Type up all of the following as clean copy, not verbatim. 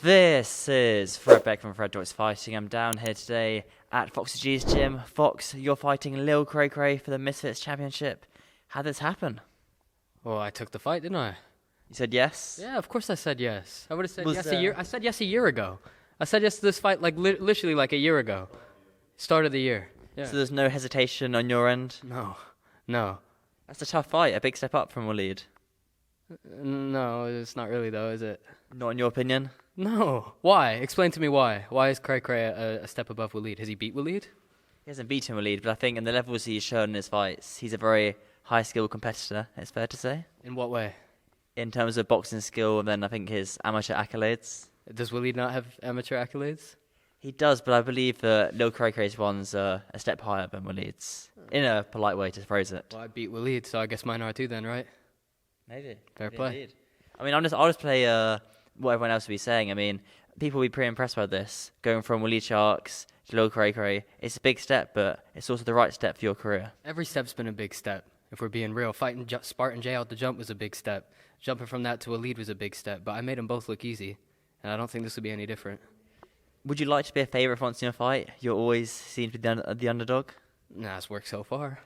This is Fred Beck from Fred Talks Fighting. I'm down here today at Fox G's gym. Fox, you're fighting Lil Craca for the Misfits Championship. How did this happen? Well, I took the fight, didn't I? You said yes? Yeah, of course I said yes. I would have said Was, yes a year. I said yes a year ago. I said yes to this fight literally like a year ago. Start of the year. Yeah. So there's no hesitation on your end? No. That's a tough fight, a big step up from Waleed. No, it's not really though, is it? Not in your opinion? No. Why? Explain to me why. Why is Craca a step above Waleed? Has he beat Waleed? He hasn't beaten Waleed, but I think in the levels he's shown in his fights, he's a very high-skilled competitor, it's fair to say. In what way? In terms of boxing skill, and then I think his amateur accolades. Does Waleed not have amateur accolades? He does, but I believe that Lil Craca's one's a step higher than Waleed's. In a polite way to phrase it. Well, I beat Waleed, so I guess mine are too then, right? Maybe. Fair play. Indeed. I mean, I'll just play what everyone else will be saying. I mean, people will be pretty impressed by this. Going from Waleed Sharks to Lil Craca, it's a big step, but it's also the right step for your career. Every step's been a big step, if we're being real. Fighting Spartan J out the jump was a big step. Jumping from that to a lead was a big step, but I made them both look easy, and I don't think this will be any different. Would you like to be a favourite once in a fight? You always seem to be the underdog. Nah, it's worked so far.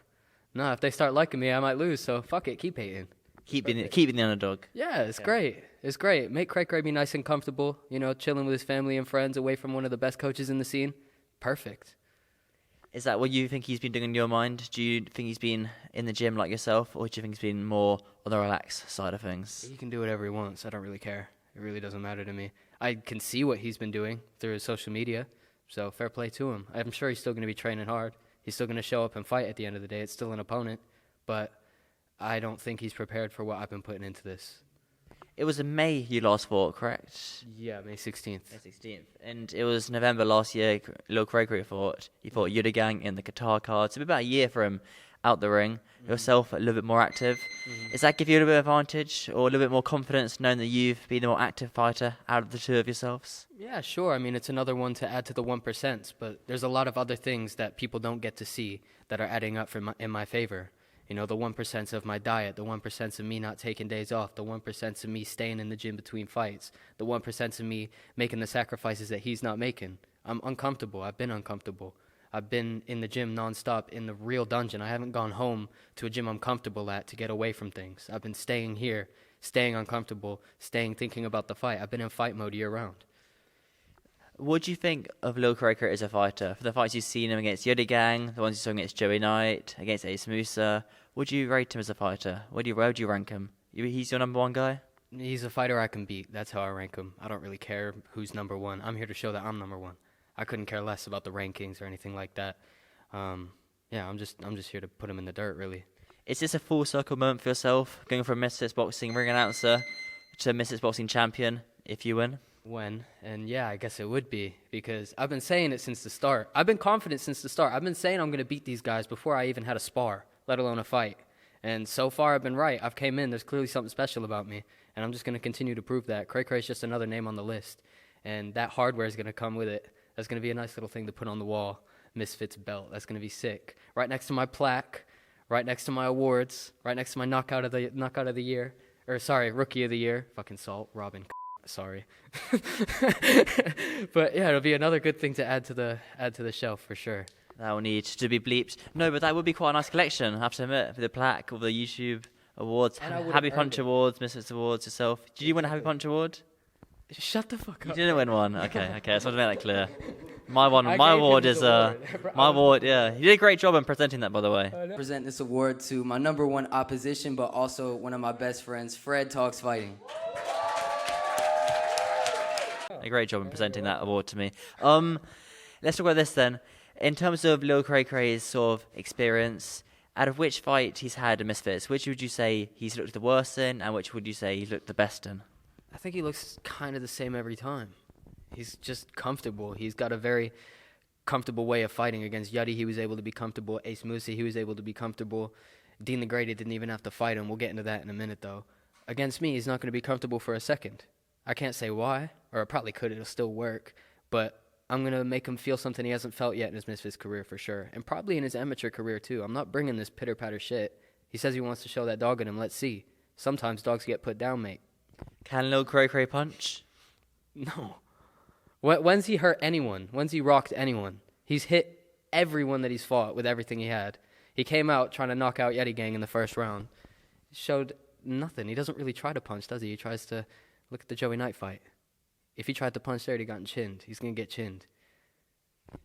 Nah, if they start liking me, I might lose, so fuck it, keep hating. Keep being the underdog. Yeah, it's great. It's great. Make Craig be nice and comfortable, chilling with his family and friends away from one of the best coaches in the scene. Perfect. Is that what you think he's been doing in your mind? Do you think he's been in the gym like yourself, or do you think he's been more on the relaxed side of things? He can do whatever he wants. I don't really care. It really doesn't matter to me. I can see what he's been doing through his social media, so fair play to him. I'm sure he's still going to be training hard. He's still going to show up and fight at the end of the day. It's still an opponent, but I don't think he's prepared for what I've been putting into this. It was in May you last fought, correct? Yeah, May 16th. May 16th. And it was November last year, Lil Craca fought. He fought Yudagang in the Qatar card. So about a year for him out the ring. Yourself a little bit more active. Does that give you a little bit of advantage or a little bit more confidence knowing that you've been the more active fighter out of the two of yourselves? Yeah, sure. I mean, it's another one to add to the 1%, but there's a lot of other things that people don't get to see that are adding up in my favor. The 1% of my diet, the 1% of me not taking days off, the 1% of me staying in the gym between fights, the 1% of me making the sacrifices that he's not making. I'm uncomfortable. I've been uncomfortable. I've been in the gym nonstop in the real dungeon. I haven't gone home to a gym I'm comfortable at to get away from things. I've been staying here, staying uncomfortable, staying thinking about the fight. I've been in fight mode year round. What do you think of Lil Craca as a fighter? For the fights you've seen him against Yudagang, the ones you saw against Joey Knight, against Ace Musa, would you rate him as a fighter? Where do you rank him? He's your number one guy? He's a fighter I can beat. That's how I rank him. I don't really care who's number one. I'm here to show that I'm number one. I couldn't care less about the rankings or anything like that. Yeah, I'm just here to put him in the dirt, really. Is this a full circle moment for yourself, going from Misfits Boxing ring announcer to Misfits Boxing champion if you win? When? And yeah, I guess it would be, because I've been saying it since the start. I've been confident since the start. I've been saying I'm going to beat these guys before I even had a spar, let alone a fight. And so far I've been right. I've came in. There's clearly something special about me, and I'm just going to continue to prove that. Craca is just another name on the list, and that hardware is going to come with it. That's going to be a nice little thing to put on the wall. Misfits belt. That's going to be sick. Right next to my plaque, right next to my awards, right next to my knockout of the year, rookie of the year. Fucking Salt, Robin. Sorry. But yeah, it'll be another good thing to add to the shelf for sure. That will need to be bleeped. No, but that would be quite a nice collection, I have to admit, for the plaque, all the YouTube awards, Happy Punch Awards, Misfits Awards yourself. Did you win a Happy Punch Award? Shut the fuck up. You didn't win one. Okay, I just want to make that clear. My award is my award. Yeah, you did a great job in presenting that, by the way. I present this award to my number one opposition, but also one of my best friends, Fred Talks Fighting. A great job in presenting that award to me. Let's talk about this then. In terms of Lil Craca's sort of experience, out of which fight he's had in Misfits, which would you say he's looked the worst in, and which would you say he's looked the best in? I think he looks kind of the same every time. He's just comfortable. He's got a very comfortable way of fighting. Against Yuddy, he was able to be comfortable. Ace Musa, he was able to be comfortable. Dean the Grady didn't even have to fight him. We'll get into that in a minute, though. Against me, he's not going to be comfortable for a second. I can't say why, or I probably could. It'll still work. But I'm going to make him feel something he hasn't felt yet in his Misfits career for sure, and probably in his amateur career, too. I'm not bringing this pitter-patter shit. He says he wants to show that dog in him. Let's see. Sometimes dogs get put down, mate. Can Lil Craca punch? No. When's he hurt anyone? When's he rocked anyone? He's hit everyone that he's fought with everything he had. He came out trying to knock out Yeti Gang in the first round. He showed nothing. He doesn't really try to punch, does he? He tries to look at the Joey Knight fight. If he tried to punch there, he'd gotten chinned. He's going to get chinned.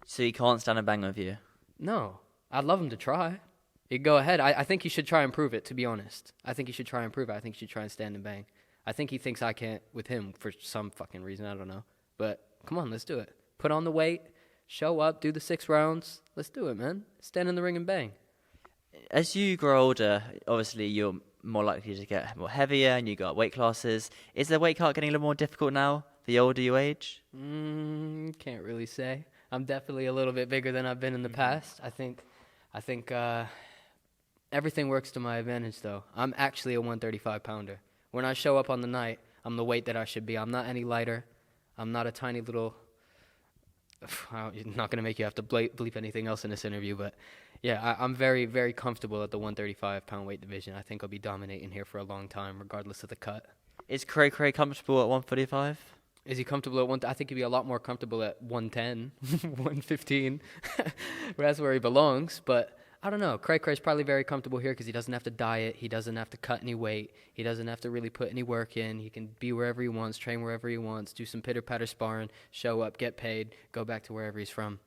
So he can't stand and bang with you? No. I'd love him to try. He'd go ahead. I think he should try and prove it, to be honest. I think he should try and prove it. I think he should try and stand and bang. I think he thinks I can't with him for some fucking reason. I don't know. But come on, let's do it. Put on the weight. Show up. Do the 6 rounds. Let's do it, man. Stand in the ring and bang. As you grow older, obviously you're more likely to get more heavier and you got weight classes. Is the weight cut getting a little more difficult now, the older you age? Can't really say. I'm definitely a little bit bigger than I've been in the past. I think everything works to my advantage, though. I'm actually a 135-pounder. When I show up on the night, I'm the weight that I should be. I'm not any lighter. I'm not a tiny little... I'm not going to make you have to bleep anything else in this interview, but yeah, I'm very, very comfortable at the 135-pound weight division. I think I'll be dominating here for a long time, regardless of the cut. Is Craca comfortable at 135? Is he comfortable at I think he'd be a lot more comfortable at 110, 115. That's where he belongs. But I don't know. Craca is probably very comfortable here because he doesn't have to diet. He doesn't have to cut any weight. He doesn't have to really put any work in. He can be wherever he wants, train wherever he wants, do some pitter-patter sparring, show up, get paid, go back to wherever he's from.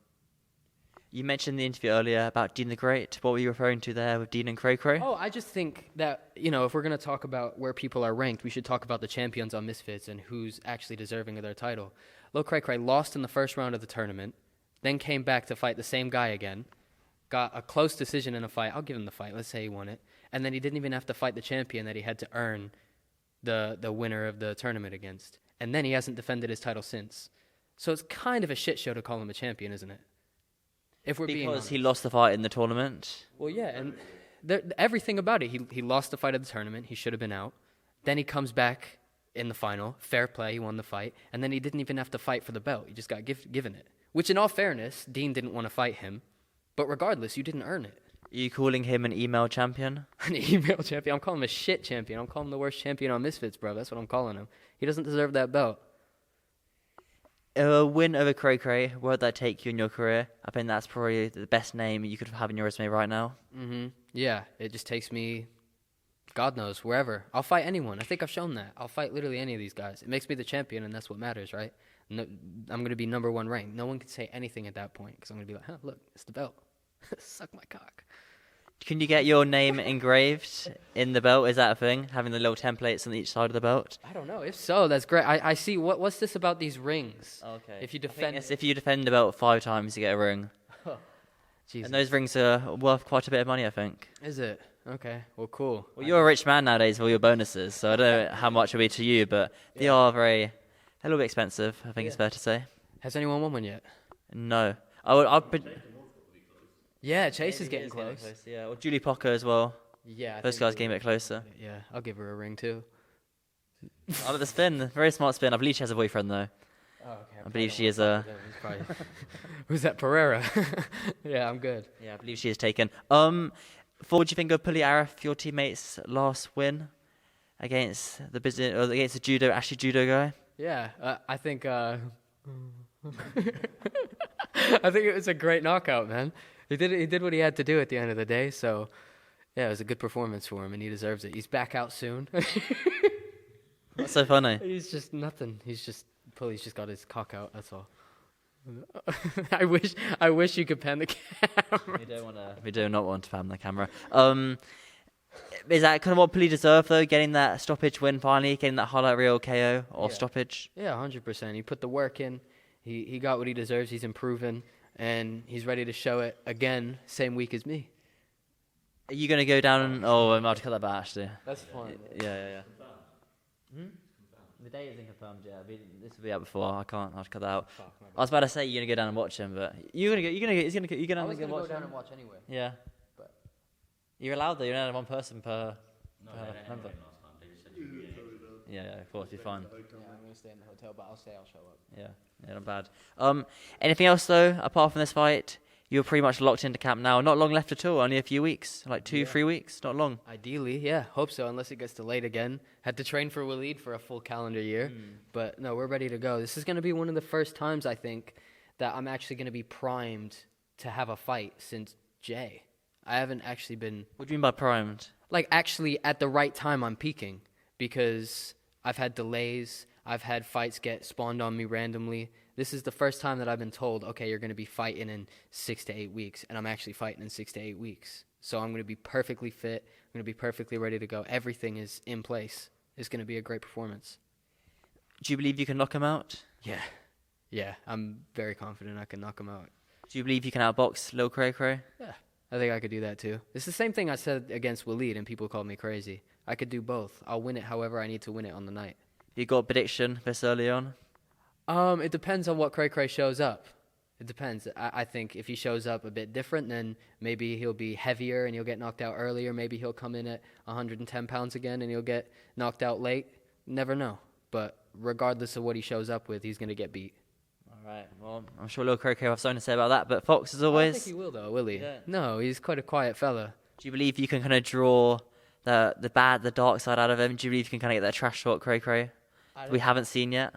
You mentioned in the interview earlier about Dean the Great. What were you referring to there with Dean and Craca? Oh, I just think that, if we're going to talk about where people are ranked, we should talk about the champions on Misfits and who's actually deserving of their title. Lil Craca lost in the first round of the tournament, then came back to fight the same guy again, got a close decision in a fight. I'll give him the fight. Let's say he won it. And then he didn't even have to fight the champion that he had to earn the winner of the tournament against. And then he hasn't defended his title since. So it's kind of a shit show to call him a champion, isn't it? If we're being honest. Because he lost the fight in the tournament? Well, yeah, and everything about it. He lost the fight at the tournament. He should have been out. Then he comes back in the final. Fair play. He won the fight. And then he didn't even have to fight for the belt. He just got given it. Which, in all fairness, Dean didn't want to fight him. But regardless, you didn't earn it. Are you calling him an email champion? An email champion? I'm calling him a shit champion. I'm calling him the worst champion on Misfits, bro. That's what I'm calling him. He doesn't deserve that belt. A win over Craca, where would that take you in your career? I think that's probably the best name you could have in your resume right now. Yeah, it just takes me, God knows, wherever. I'll fight anyone. I think I've shown that. I'll fight literally any of these guys. It makes me the champion, and that's what matters, right? No, I'm going to be number 1 ranked. No one can say anything at that point, because I'm going to be like, look, it's the belt. Suck my cock. Can you get your name engraved in the belt? Is that a thing? Having the little templates on each side of the belt? I don't know. If so, that's great. I see. What's this about these rings? Okay. If you defend, if you defend the belt 5 times, you get a ring. Jesus. And those rings are worth quite a bit of money, I think. Is it? Okay. Well, cool. Well, you're a rich man nowadays with all your bonuses, so I don't know how much it'll be to you, but they are a little bit expensive, I think it's fair to say. Has anyone won one yet? No. Yeah, Chase is getting close. Yeah, or Julie Pocker as well. Yeah. Those guys getting a bit closer. Yeah, I'll give her a ring too. I like the spin. Very smart spin. I believe she has a boyfriend, though. Oh, okay. I believe she is a... Who's that, Pereira? Yeah, I'm good. Yeah, I believe she is taken. What would you think of Puli Arif, your teammate's last win against the judo guy? Yeah, I think I think it was a great knockout, man. He did what he had to do at the end of the day, so yeah, it was a good performance for him, and he deserves it. He's back out soon. What's so funny? He's just nothing. He's just got his cock out. That's all. I wish you could pan the camera. We do not want to pan the camera. Is that kind of what Puli deserved, though? Getting that stoppage win finally, getting that highlight reel KO or stoppage? Yeah, 100%. He put the work in. He got what he deserves. He's improving, and he's ready to show it again, same week as me. Are you going to go down? Oh, I'm about to cut that back, actually. That's fine. Yeah. The date isn't confirmed yet. This will be out before. I have to cut that out. I was about to say you're going to go down and watch him, but you're going to I was going to go down and watch anyway. Yeah. But you're allowed, though. You're not 1 person per member. Yeah, of course, you're fine. Yeah, I'm going to stay in the hotel, but I'll show up. Yeah, not bad. Anything else, though, apart from this fight? you're pretty much locked into camp now. Not long left at all. Only a few weeks, like 2, Yeah. 3 weeks. Not long. Ideally, yeah, hope so, unless it gets delayed again. Had to train for Waleed for a full calendar year. But no, we're ready to go. This is going to be one of the first times, I think, that I'm actually going to be primed to have a fight since Jay. I haven't actually been, What do you mean by primed? like, actually at the right time I'm peaking, because I've had delays. I've had fights get spawned on me randomly. This is the first time that I've been told, okay, you're going to be fighting in 6 to 8 weeks, and I'm actually fighting in 6 to 8 weeks. So I'm going to be perfectly fit. I'm going to be perfectly ready to go. Everything is in place. It's going to be a great performance. Do you believe you can knock him out? Yeah. Yeah, I'm very confident I can knock him out. Do you believe you can outbox Lil Cray? Yeah, I think I could do that too. It's the same thing I said against Waleed, and people called me crazy. I could do both. I'll win it however I need to win it on the night. You got a prediction this early on? It depends on what Cray shows up. It depends. I think if he shows up a bit different, then maybe he'll be heavier and he'll get knocked out earlier. Maybe he'll come in at 110 pounds again and he'll get knocked out late. Never know. But regardless of what he shows up with, he's going to get beat. All right. Well, I'm sure Lil Cray will have something to say about that. But Fox, as I don't always, think he will, though, will he? Yeah. No, he's quite a quiet fella. do you believe you can kind of draw the dark side out of him? Do you believe you can kind of get that trash talk Cray we haven't seen yet?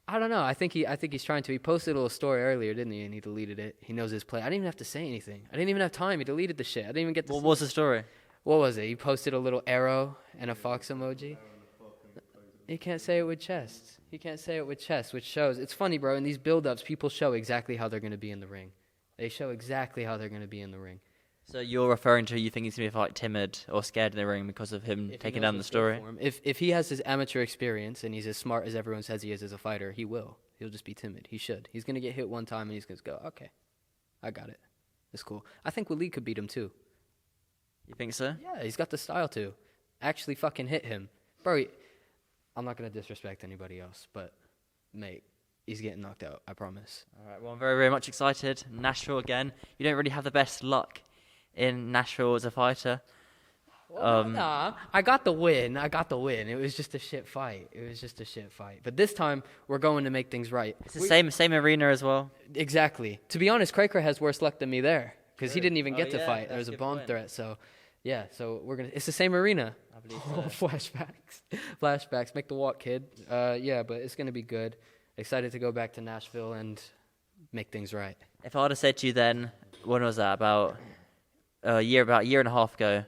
I don't know. I think he's trying to. He posted a little story earlier, didn't he? And he deleted it. He knows his play. I didn't even have to say anything. I didn't even have time. He deleted the shit. I didn't even get to. What was the story? What was it? He posted a little arrow and a fox emoji. He can't say it with chest. He can't say it with chest, which shows. It's funny, bro. In these build-ups, people show exactly how they're going to be in the ring. They show exactly how they're going to be in the ring. So you're referring to you think he's going to be like timid or scared in the ring because of him If he taking knows down the what's good story? for him. If he has his amateur experience and he's as smart as everyone says he is as a fighter, he will. He'll just be timid. He should. He's going to get hit one time and he's going to go, okay, I got it. It's cool. I think Waleed could beat him too. You think so? Yeah, he's got the style to actually fucking hit him. Bro, I'm not going to disrespect anybody else, but, mate, he's getting knocked out, I promise. All right. Well, I'm very, very much excited. Nashville again. You don't really have the best luck in Nashville as a fighter. Nah, I got the win. It was just a shit fight. But this time, we're going to make things right. It's the same arena as well. Exactly. To be honest, Craca has worse luck than me there because he didn't even get to yeah, fight. There that's was a a good bomb point. threat. So, yeah. So it's the same arena. I believe Oh, flashbacks. Make the walk, kid. Yeah, but it's gonna be good. Excited to go back to Nashville and make things right. If I would have said to you then, when was that? About a year and a half ago,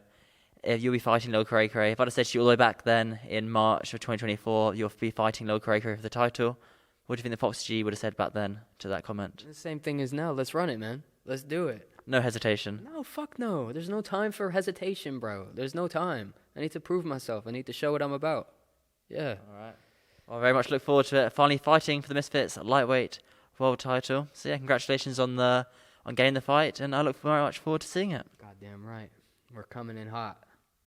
if you'll be fighting Lil Cray, if I'd have said to you all the way back then in March of 2024, you'll be fighting Lil Cray for the title, what do you think the Fox G would have said back then to that comment? The same thing as now. Let's run it, man. Let's do it. No hesitation. No, fuck no. There's no time for hesitation, bro. There's no time. I need to prove myself. I need to show what I'm about. Yeah. All right. Well, I very much look forward to it. Finally fighting for the Misfits lightweight world title. So yeah, congratulations on getting the fight, and I look very much forward to seeing it. Goddamn right. We're coming in hot.